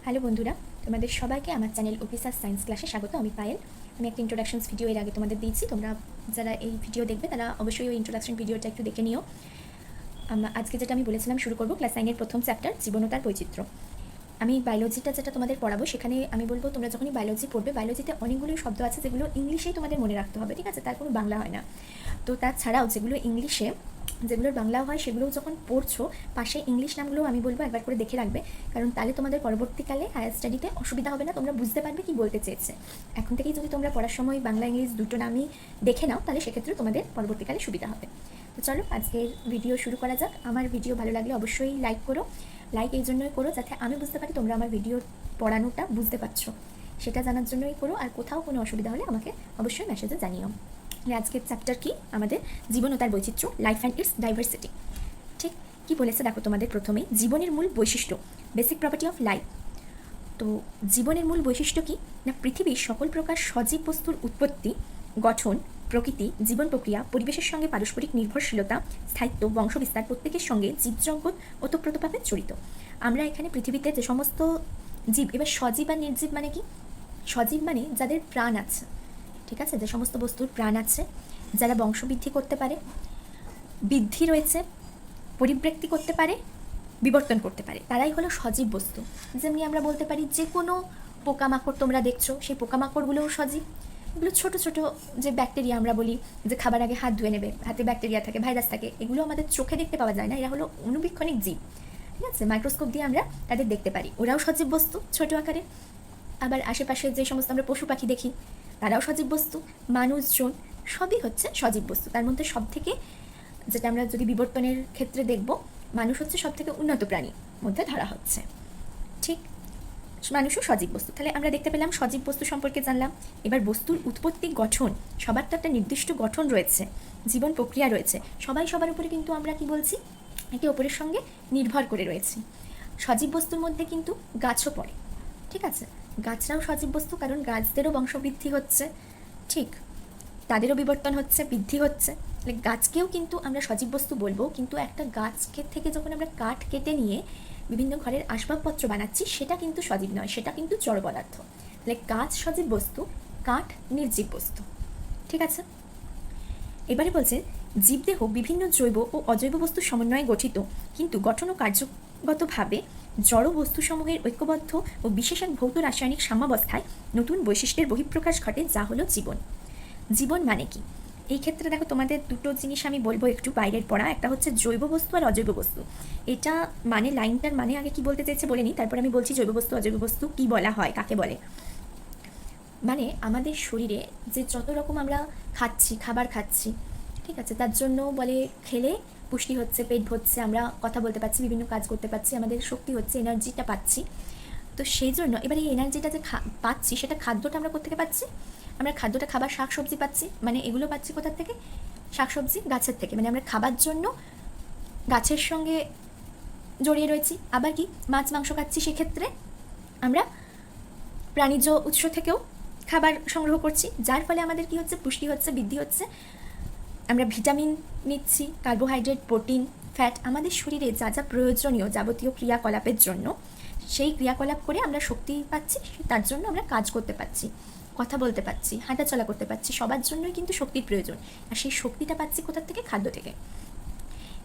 Hello বন্ধুরা, তোমাদের সবাইকে আমার চ্যানেল অফিসার সায়েন্স ক্লাসে স্বাগত। আমি পায়েল। আমি একটা ইন্ট্রোডাকশনস ভিডিও এর আগে তোমাদের দিয়েছি। তোমরা যারা এই ভিডিও দেখবে তারা অবশ্যই ওই ইন্ট্রোডাকশন ভিডিওটা একটু দেখে নিও। আজকে যেটা আমি বলেছিলাম শুরু করবো ক্লাস 9-এর প্রথম চ্যাপ্টার জীবনতার বৈচিত্র্য। আমি বায়োলজিটা যেটা তোমাদের পড়াবো সেখানে আমি বলবো তোমরা যখনই বায়োলজি পড়বে, বায়োলজিতে অনেকগুলো শব্দ আছে যেগুলো ইংলিশেই তোমাদের মনে রাখতে হবে, ঠিক আছে? তার কোনো বাংলা হয় না। তো তাছাড়াও যেগুলো ইংলিশে, যেগুলোর বাংলাও হয়, সেগুলোও যখন পড়ছো পাশে ইংলিশ নামগুলো আমি বলবো একবার করে দেখে রাখবে, কারণ তাহলে তোমাদের পরবর্তীকালে হায়ার স্টাডিতে অসুবিধা হবে না, তোমরা বুঝতে পারবে কি বলতে চেয়েছে। এখন থেকেই যদি তোমরা পড়ার সময় বাংলা ইংলিশ দুটো নামই দেখে নাও তাহলে সেক্ষেত্রে তোমাদের পরবর্তীকালে সুবিধা হবে। তো চলো আজকের ভিডিও শুরু করা যাক। আমার ভিডিও ভালো লাগলে অবশ্যই লাইক করো। লাইক এই জন্যই করো যাতে আমি বুঝতে পারি তোমরা আমার ভিডিও পড়ানোটা বুঝতে পারছো, সেটা জানার জন্যই করো। আর কোথাও কোনো অসুবিধা হলে আমাকে অবশ্যই মেসেজে জানিও। আজকের চ্যাপ্টার কি? আমাদের জীবন ও তার বৈচিত্র্য, লাইফ অ্যান্ড ইটস ডাইভার্সিটি। ঠিক কি বলেছে দেখো তোমাদের প্রথমেই, জীবনের মূল বৈশিষ্ট্য, বেসিক প্রপার্টি অফ লাইফ। তো জীবনের মূল বৈশিষ্ট্য কি না, পৃথিবীর সকল প্রকার সজীব বস্তুর উৎপত্তি, গঠন, প্রকৃতি, জীবন প্রক্রিয়া, পরিবেশের সঙ্গে পারস্পরিক নির্ভরশীলতা, স্থায়িত্ব, বংশবিস্তার প্রত্যেকের সঙ্গে জীবজগৎ ওতপ্রোতভাবে জড়িত। আমরা এখানে পৃথিবীতে যে সমস্ত জীব, এবার সজীব আর নির্জীব মানে কি? সজীব মানে যাদের প্রাণ আছে, ঠিক আছে? যে সমস্ত বস্তুর প্রাণ আছে, যারা বংশবৃদ্ধি করতে পারে, বৃদ্ধি রয়েছে, পরিবৃত্তি করতে পারে, বিবর্তন করতে পারে, তারাই হলো সজীব বস্তু। যেমনি আমরা বলতে পারি যে কোনো পোকামাকড় তোমরা দেখছো, সেই পোকামাকড়গুলোও সজীব। এগুলো ছোটো ছোটো যে ব্যাকটেরিয়া, আমরা বলি যে খাবার আগে হাত ধুয়ে নেবে, হাতে ব্যাকটেরিয়া থাকে, ভাইরাস থাকে, এগুলো আমাদের চোখে দেখতে পাওয়া যায় না, এরা হলো অনুবীক্ষণিক জীব, ঠিক আছে? মাইক্রোস্কোপ দিয়ে আমরা তাদের দেখতে পারি, ওরাও সজীব বস্তু ছোটো আকারে। আবার আশেপাশে যে সমস্ত আমরা পশু পাখি দেখি তারাও সজীব বস্তু, মানুষজন সবই হচ্ছে সজীব বস্তু। তার মধ্যে সব থেকে যেটা আমরা যদি বিবর্তনের ক্ষেত্রে দেখব, মানুষ হচ্ছে সব থেকে উন্নত প্রাণীর মধ্যে ধরা হচ্ছে, ঠিক? মানুষও সজীব বস্তু। তাহলে আমরা দেখতে পেলাম সজীব বস্তু সম্পর্কে জানলাম। এবার বস্তুর উৎপত্তি, গঠন, সবার তো একটা নির্দিষ্ট গঠন রয়েছে, জীবন প্রক্রিয়া রয়েছে, সবাই সবার উপরে কিন্তু আমরা কি বলছি, একে অপরের সঙ্গে নির্ভর করে রয়েছি। সজীব বস্তুর মধ্যে কিন্তু গাছও পড়ে, ঠিক আছে? গাছরাও সজীব বস্তু, কারণ গাছদেরও বংশবৃদ্ধি হচ্ছে, ঠিক? তাদেরও বিবর্তন হচ্ছে, বৃদ্ধি হচ্ছে। তাহলে গাছকেও কিন্তু আমরা সজীব বস্তু বলবো, কিন্তু একটা গাছকে থেকে যখন আমরা কাঠ কেটে নিয়ে বিভিন্ন ঘরের আসবাবপত্র বানাচ্ছি সেটা কিন্তু সজীব নয়, সেটা কিন্তু জড় পদার্থ। তাহলে গাছ সজীব বস্তু, কাঠ নির্জীব বস্তু, ঠিক আছে? এবারে বলছে জীবদেহ বিভিন্ন জৈব ও অজৈব বস্তুর সমন্বয়ে গঠিত, কিন্তু গঠন ও কার্যগতভাবে জড় বস্তুসমূহের ঐক্যবদ্ধ ও বিশেষ এক ভৌত রাসায়নিক সাম্যাবস্থায় নতুন বৈশিষ্ট্যের বহিঃপ্রকাশ ঘটে, যা হলো জীবন। জীবন মানে কি? এই ক্ষেত্রে দেখো তোমাদের দুটো জিনিস আমি বলবো একটু বাইরের পড়া, একটা হচ্ছে জৈব বস্তু আর অজৈব বস্তু। এটা মানে লাইনটার মানে আগে কি বলতে চাইছে বলে নিই, তারপর আমি বলছি জৈব বস্তু অজৈব বস্তু কি বলা হয়, কাকে বলে। মানে আমাদের শরীরে যে যত রকম আমরা খাচ্ছি, খাবার খাচ্ছি, ঠিক আছে, তার জন্য বলে খেলে পুষ্টি হচ্ছে, পেট ভরছে, আমরা কথা বলতে পারছি, বিভিন্ন কাজ করতে পারছি, আমাদের শক্তি হচ্ছে, এনার্জিটা পাচ্ছি। তো সেই জন্য এবার এই এনার্জিটা যে পাচ্ছি সেটা খাদ্যটা আমরা কোথা থেকে পাচ্ছি? আমরা খাদ্যটা খাবার শাকসবজি পাচ্ছি, মানে এগুলো পাচ্ছি কোথার থেকে? শাকসবজি গাছের থেকে, মানে আমরা খাবার জন্য গাছের সঙ্গে জড়িয়ে রয়েছি। আবার কি মাছ মাংস খাচ্ছি, সেক্ষেত্রে আমরা প্রাণীজ উৎস থেকেও খাবার সংগ্রহ করছি, যার ফলে আমাদের কি হচ্ছে? পুষ্টি হচ্ছে, বৃদ্ধি হচ্ছে, আমরা ভিটামিন নিচ্ছি, কার্বোহাইড্রেট, প্রোটিন, ফ্যাট, আমাদের শরীরে যা যা প্রয়োজনীয় যাবতীয় ক্রিয়াকলাপের জন্য, সেই ক্রিয়াকলাপ করে আমরা শক্তি পাচ্ছি, তার জন্য আমরা কাজ করতে পারছি, কথা বলতে পারছি, হাঁটাচলা করতে পারছি, সবার জন্যই কিন্তু শক্তির প্রয়োজন। আর সেই শক্তিটা পাচ্ছি কোথার থেকে? খাদ্য থেকে।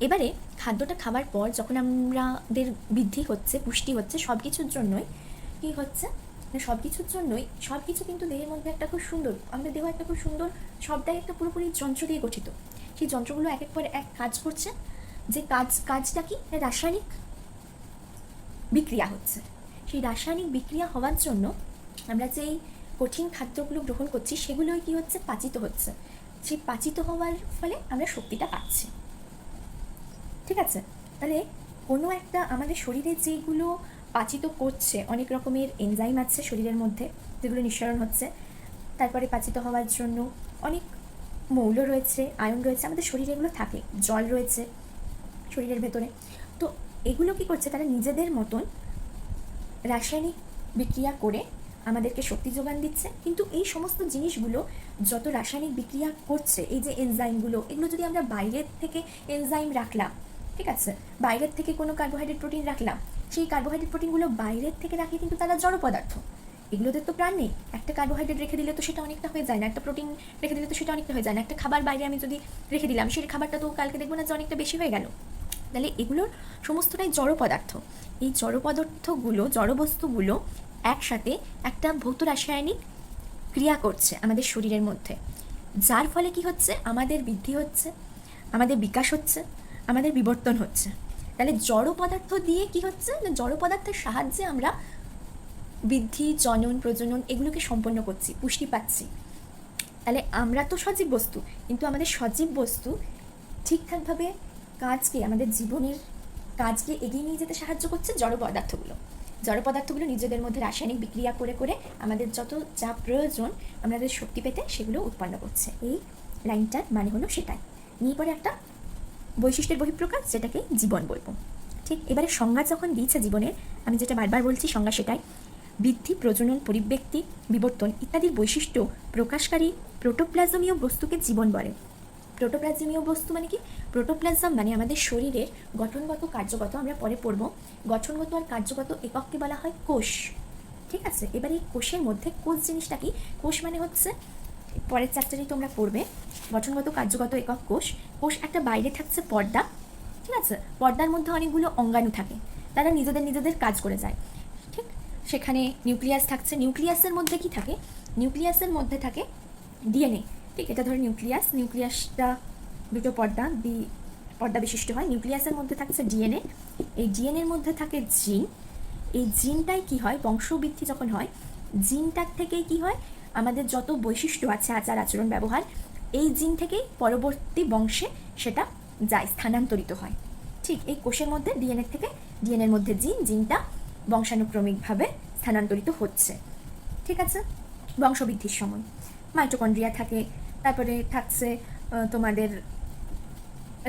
এবারে খাদ্যটা খাবার পর যখন আমাদের বৃদ্ধি হচ্ছে, পুষ্টি হচ্ছে, সব কিছুর জন্যই কী হচ্ছে? সব কিছুর জন্যই সব কিছু কিন্তু দেহের মধ্যে একটা খুব সুন্দর, আমাদের দেহ একটা খুব সুন্দর, সবটাই একটা পুরোপুরি যন্ত্র দিয়ে গঠিত। সেই যন্ত্রগুলো এক এক করে এক কাজ করছে, যে কাজটা কি? রাসায়নিক বিক্রিয়া হচ্ছে। সেই রাসায়নিক বিক্রিয়া হওয়ার জন্য আমরা যেই কঠিন খাদ্যগুলো গ্রহণ করছি সেগুলোই কি হচ্ছে? পাচিত হচ্ছে। সেই পাচিত হওয়ার ফলে আমরা শক্তিটা পাচ্ছি, ঠিক আছে? তাহলে কোনো একটা আমাদের শরীরে যেগুলো পাচিত করছে, অনেক রকমের এনজাইম আছে শরীরের মধ্যে যেগুলো নিঃসরণ হচ্ছে, তারপরে পাচিত হওয়ার জন্য অনেক মৌল রয়েছে, আয়ন রয়েছে, আমাদের শরীরে এগুলো থাকে, জল রয়েছে শরীরের ভেতরে। তো এগুলো কি করছে? তারা নিজেদের মতন রাসায়নিক বিক্রিয়া করে আমাদেরকে শক্তি যোগান দিচ্ছে। কিন্তু এই সমস্ত জিনিসগুলো যত রাসায়নিক বিক্রিয়া করছে, এই যে এনজাইমগুলো, এগুলো যদি আমরা বাইরের থেকে এনজাইম রাখলাম, ঠিক আছে, বাইরের থেকে কোনো কার্বোহাইড্রেট প্রোটিন রাখলাম, সেই কার্বোহাইড্রেট প্রোটিনগুলো বাইরের থেকে রাখলে কিন্তু তারা জড় পদার্থ, এগুলোদের তো প্রাণ নেই। একটা কার্বোহাইড্রেট রেখে দিলে তো সেটা অনেকটা হয়ে যায় না, একটা প্রোটিন রেখে দিলে তো সেটা অনেকটা হয়ে যায় না, একটা খাবার বাইরে আমি যদি রেখে দিলাম সেই খাবারটা তো কালকে দেখবো না যে অনেকটা বেশি হয়ে গেল। তাহলে এগুলোর সমস্তটাই জড় পদার্থ। এই জড় পদার্থগুলো, জড় বস্তুগুলো একসাথে একটা ভৌত রাসায়নিক ক্রিয়া করছে আমাদের শরীরের মধ্যে, যার ফলে কি হচ্ছে, আমাদের বৃদ্ধি হচ্ছে, আমাদের বিকাশ হচ্ছে, আমাদের বিবর্তন হচ্ছে। তাহলে জড় পদার্থ দিয়ে কি হচ্ছে না, জড় পদার্থের সাহায্যে আমরা বৃদ্ধি, জনন, প্রজনন এগুলোকে সম্পন্ন করছি, পুষ্টি পাচ্ছি। তাহলে আমরা তো সজীব বস্তু, কিন্তু আমাদের সজীব বস্তু ঠিকঠাকভাবে কাজকে, আমাদের জীবনের কাজকে এগিয়ে নিয়ে যেতে সাহায্য করছে জড় পদার্থগুলো। জড় পদার্থগুলো নিজেদের মধ্যে রাসায়নিক বিক্রিয়া করে করে আমাদের যত যা প্রয়োজন আমাদের শক্তি পেতে সেগুলো উৎপন্ন করছে। এই লাইনটার মানে হলো সেটাই। নিয়ে পরে একটা বৈশিষ্ট্যের বহিঃপ্রকাশ, যেটাকে জীবন বলবো। ঠিক, এবারে সংজ্ঞা যখন দিয়েছে জীবনের, আমি যেটা বারবার বলছি সংজ্ঞা সেটাই, বৃদ্ধি, প্রজনন, পরিব্যক্তি, বিবর্তন ইত্যাদির বৈশিষ্ট্য প্রকাশকারী প্রোটোপ্লাজমীয় বস্তুকে জীবন বলে। প্রোটোপ্লাজমীয় বস্তু মানে কি, প্রোটোপ্লাজম মানে আমাদের শরীরের গঠনগত, কার্যগত, আমরা পরে পড়ব, গঠনগত আর কার্যগত একককে বলা হয় কোষ। ঠিক আছে, এবার এই কোষের মধ্যে, কোষ জিনিসটা কি, কোষ মানে হচ্ছে, পরের চ্যাপ্টারেই তোমরা পড়বে, গঠনগত, কার্যগত একক কোষ। কোষ একটা বাইরে থাকছে পর্দা, ঠিক আছে, পর্দার মধ্যে অনেকগুলো অঙ্গাণু থাকে, তারা নিজেদের নিজেদের কাজ করে যায়। ঠিক, সেখানে নিউক্লিয়াস থাকছে, নিউক্লিয়াসের মধ্যে কি থাকে, নিউক্লিয়াসের মধ্যে থাকে ডিএনএ। ঠিক, এটা ধরো নিউক্লিয়াস, নিউক্লিয়াসটা দুটো পর্দা বিশিষ্ট হয়। নিউক্লিয়াসের মধ্যে থাকছে ডিএনএ, এই ডিএনএর মধ্যে থাকে জিন। এই জিনটাই কি হয়, বংশবৃদ্ধি যখন হয়, জিনটার থেকেই কি হয়, আমাদের যত বৈশিষ্ট্য আছে, আচার আচরণ ব্যবহার, এই জিন থেকেই পরবর্তী বংশে সেটা যায়, স্থানান্তরিত হয়। ঠিক, এই কোষের মধ্যে ডিএনএ থেকে, ডিএনএর মধ্যে জিন, জিনটা বংশানুক্রমিকভাবে স্থানান্তরিত হচ্ছে। ঠিক আছে, বংশবৃদ্ধির সময় মাইটোকন্ড্রিয়া থাকে, তারপরে থাকছে তোমাদের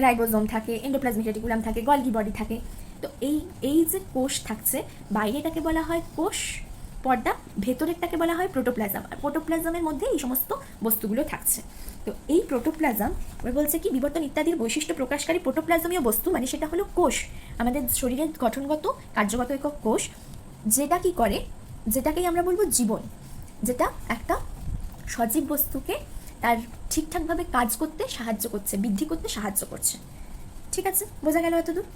রাইবোজোম থাকে, এন্ডোপ্লাজমিক রেটিকুলাম থাকে, গলগি বডি থাকে। তো এই যে কোষ থাকছে, বাইরেটাকে বলা হয় কোষ পর্দা, ভেতরেরটাকে বলা হয় প্রোটোপ্লাজম, আর প্রোটোপ্লাজমের মধ্যে এই সমস্ত বস্তুগুলো থাকছে। তো এই প্রোটোপ্লাজম এবার বলছে কি, বিবর্তন ইত্যাদির বৈশিষ্ট্য প্রকাশকারী প্রোটোপ্লাজমীয় বস্তু মানে সেটা হলো কোষ, আমাদের শরীরের গঠনগত, কার্যগত একক কোষ, যেটা কি করে, যেটাকেই আমরা বলবো জীবন, যেটা একটা সজীব বস্তুকে তার ঠিকঠাকভাবে কাজ করতে সাহায্য করছে, বৃদ্ধি করতে সাহায্য করছে। ঠিক আছে, বোঝা গেল এতদূর?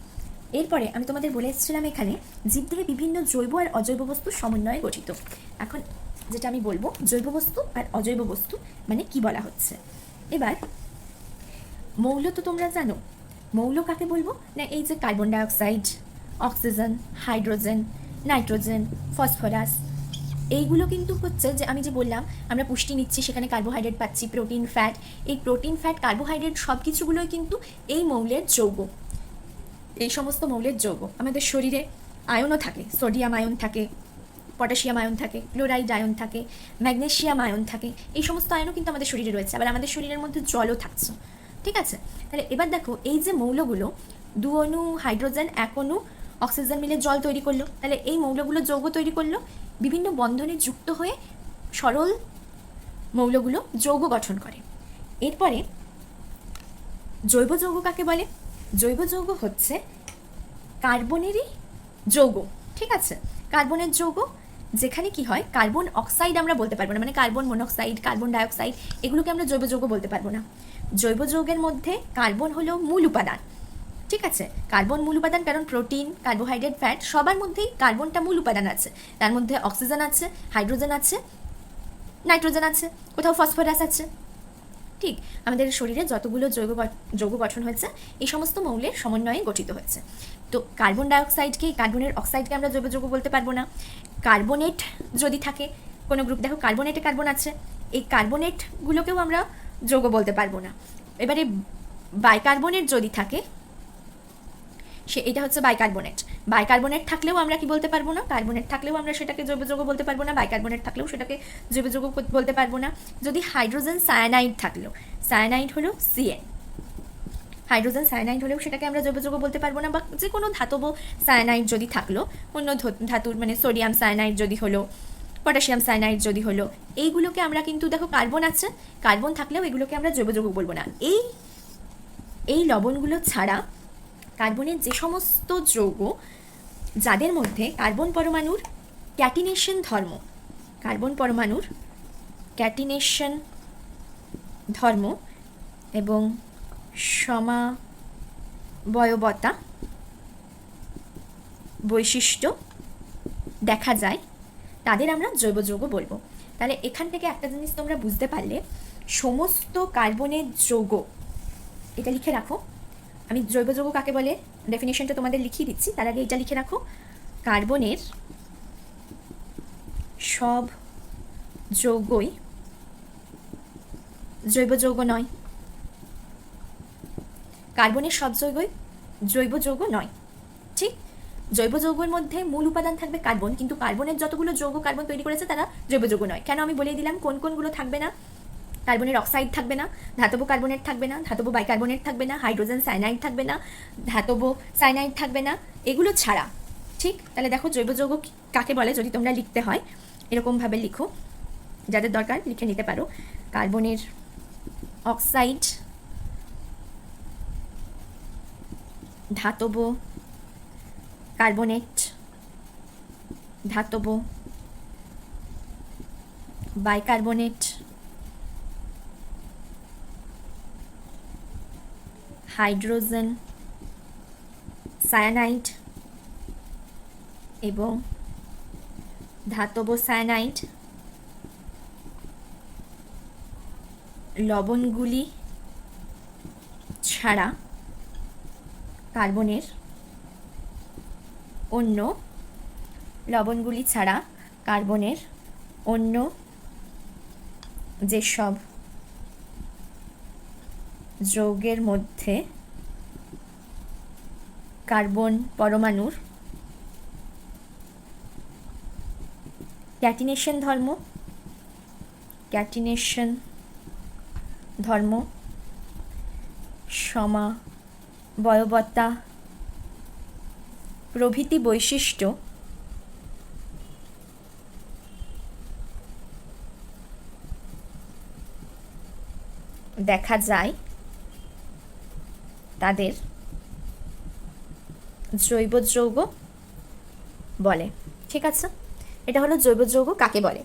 এরপরে আমি তোমাদের বলে এসেছিলাম এখানে জীবদেহে বিভিন্ন জৈব আর অজৈব বস্তুর সমন্বয়ে গঠিত। এখন যেটা আমি বলবো, জৈব বস্তু আর অজৈব বস্তু মানে কি বলা হচ্ছে। এবার মৌল তো তোমরা জানো, মৌল কাকে বলবো না, এই যে carbon dioxide, oxygen, hydrogen, nitrogen, phosphorus, এইগুলো কিন্তু হচ্ছে যে আমি যে বললাম আমরা পুষ্টি নিচ্ছি, সেখানে কার্বোহাইড্রেট পাচ্ছি, প্রোটিন, ফ্যাট, এই প্রোটিন, ফ্যাট, কার্বোহাইড্রেট সব কিছুগুলোই কিন্তু এই মৌলের যৌগ, এই সমস্ত মৌলের যৌগ। আমাদের শরীরে আয়নও থাকে, সোডিয়াম আয়ন থাকে, পটাশিয়াম আয়ন থাকে, ক্লোরাইড আয়ন থাকে, ম্যাগনেশিয়াম আয়ন থাকে, এই সমস্ত আয়নও কিন্তু আমাদের শরীরে রয়েছে। আবার আমাদের শরীরের মধ্যে জলও থাকছে। ঠিক আছে, তাহলে এবার দেখো এই যে মৌলগুলো, 2 অণু হাইড্রোজেন, 1 অণু অক্সিজেন মিলে জল তৈরি করলো, তাহলে এই মৌলগুলো যৌগ তৈরি করলো, বিভিন্ন বন্ধনে যুক্ত হয়ে সরল মৌলগুলো যৌগ গঠন করে। এরপরে জৈব যৌগ কাকে বলে, জৈব যৌগ হচ্ছে কার্বনেরই যৌগ। ঠিক আছে, কার্বনের যৌগ, যেখানে কি হয়, কার্বন অক্সাইড আমরা বলতে পারবো না, মানে কার্বন মনোক্সাইড, কার্বন ডাইঅক্সাইড, এগুলোকে আমরা জৈব যৌগ বলতে পারবো না। জৈব যৌগের মধ্যে কার্বন হলো মূল উপাদান। ঠিক আছে, কার্বন মূল উপাদান, কারণ প্রোটিন, কার্বোহাইড্রেট, ফ্যাট সবার মধ্যেই কার্বনটা মূল উপাদান আছে, তার মধ্যে অক্সিজেন আছে, হাইড্রোজেন আছে, নাইট্রোজেন আছে, কোথাও ফসফরাস আছে। ঠিক, আমাদের শরীরে যতগুলো যৌগ গঠন হয়েছে এই সমস্ত মৌলের সমন্বয়ে গঠিত হয়েছে। তো কার্বন ডাইঅক্সাইডকে, কার্বনের অক্সাইডকে আমরা জৈব যৌগ বলতে পারবো না। কার্বনেট যদি থাকে কোনো গ্রুপ, দেখো কার্বনেটে কার্বন আছে, এই কার্বনেটগুলোকেও আমরা যৌগ বলতে পারবো না। এবারে বাইকার্বনেট যদি থাকে, এটা হচ্ছে বাইকার্বনেট। বাইকার্বনেট থাকলেও আমরা কি বলতে পারবো না, কার্বনেট থাকলেও আমরা সেটাকে জৈব যৌগ বলতে পারবো না, বাইকার্বনেট থাকলেও সেটাকে জৈব যৌগ বলতে পারবো না। যদি হাইড্রোজেন সায়ানাইড থাকলো, সায়ানাইড হলো CN, হাইড্রোজেন সায়ানাইড হলেও সেটাকে আমরা জৈব যৌগ বলতে পারবো না। বা যে কোনো ধাতব সায়ানাইড যদি থাকলো, অন্য ধাতুর মানে সোডিয়াম সায়ানাইড যদি হলো, পটাশিয়াম সায়ানাইড যদি হলো, এইগুলোকে আমরা কিন্তু দেখো কার্বন আছে, কার্বন থাকলেও এগুলোকে আমরা জৈব যৌগ বলবো না। এই লবণগুলো ছাড়া কার্বনের যে সমস্ত যৌগ যাদের মধ্যে কার্বন পরমাণুর ক্যাটিনেশন ধর্ম, কার্বন পরমাণুর ক্যাটিনেশন ধর্ম এবং সমাবয়বতা বৈশিষ্ট্য দেখা যায় তাদের আমরা জৈব যৌগ বলবো। তাহলে এখান থেকে একটা জিনিস তোমরা বুঝতে পারলে, সমস্ত কার্বনের যৌগ, এটা লিখে রাখো, আমি জৈব যৌগ কাকে বলে ডেফিনেশনটা তোমাদের লিখিয়ে দিচ্ছি, তার আগে এটা লিখে রাখো, কার্বনের সব যৌগই জৈব যৌগ নয়। কার্বনের সব যৌগই জৈব যৌগ নয়, ঠিক? জৈব যৌগের মধ্যে মূল উপাদান থাকবে কার্বন, কিন্তু কার্বনের যতগুলো যৌগ কার্বন তৈরি করেছে তারা জৈব যৌগ নয়। কেন আমি বলে দিলাম কোন কোনগুলো থাকবে না। কার্বনের অক্সাইড থাকবে না, ধাতব কার্বনেট থাকবে না, ধাতব বাইকার্বনেট থাকবে না, হাইড্রোজেন সায়ানাইড থাকবে না, ধাতব সায়ানাইড থাকবে না, এগুলো ছাড়া, ঠিক? তাহলে দেখো জৈব যৌগ কাকে বলে, যদি তোমরা লিখতে হয় এরকমভাবে লিখো, যাদের দরকার লিখে নিতে পারো। কার্বনের অক্সাইড, ধাতব কার্বনেট, ধাতব বাইকার্বনেট, হাইড্রোজেন সায়ানাইড এবং ধাতব সায়ানাইড লবণগুলি ছাড়া কার্বনের অন্য লবণগুলি ছাড়া কার্বনের অন্য যেসব যৌগের মধ্যে কার্বন পরমাণুর ক্যাটিনেশন ধর্ম, সমাবয়বতা প্রভৃতি বৈশিষ্ট্য দেখা যায় তাদের জৈব যৌগ বলে। ঠিক আছে, এটা হলো জৈব যৌগ কাকে বলে।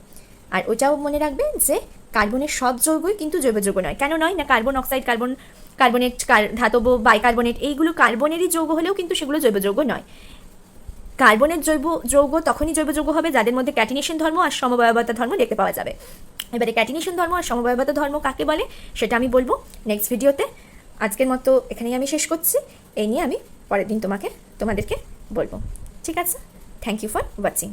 আর ওটাও মনে রাখবে যে কার্বনের সব যৌগই কিন্তু জৈব যৌগ নয়। কেন নয় না, কার্বন অক্সাইড, কার্বনেট, ধাতব বাইকার্বনেট, এইগুলো কার্বনেরই যৌগ হলেও কিন্তু সেগুলো জৈব যৌগ নয়। কার্বনের জৈব যৌগ তখনই জৈব যৌগ হবে যাদের মধ্যে ক্যাটিনেশন ধর্ম আর সমবায়বতা ধর্ম দেখতে পাওয়া যাবে। এবারে ক্যাটিনেশন ধর্ম আর সমবায়বতা ধর্ম কাকে বলে সেটা আমি বলবো নেক্সট ভিডিওতে। আজকের মতো এখানেই আমি শেষ করছি, এই নিয়ে আমি পরের দিন তোমাদেরকে বলবো। ঠিক আছে, থ্যাংক ইউ ফর ওয়াচিং।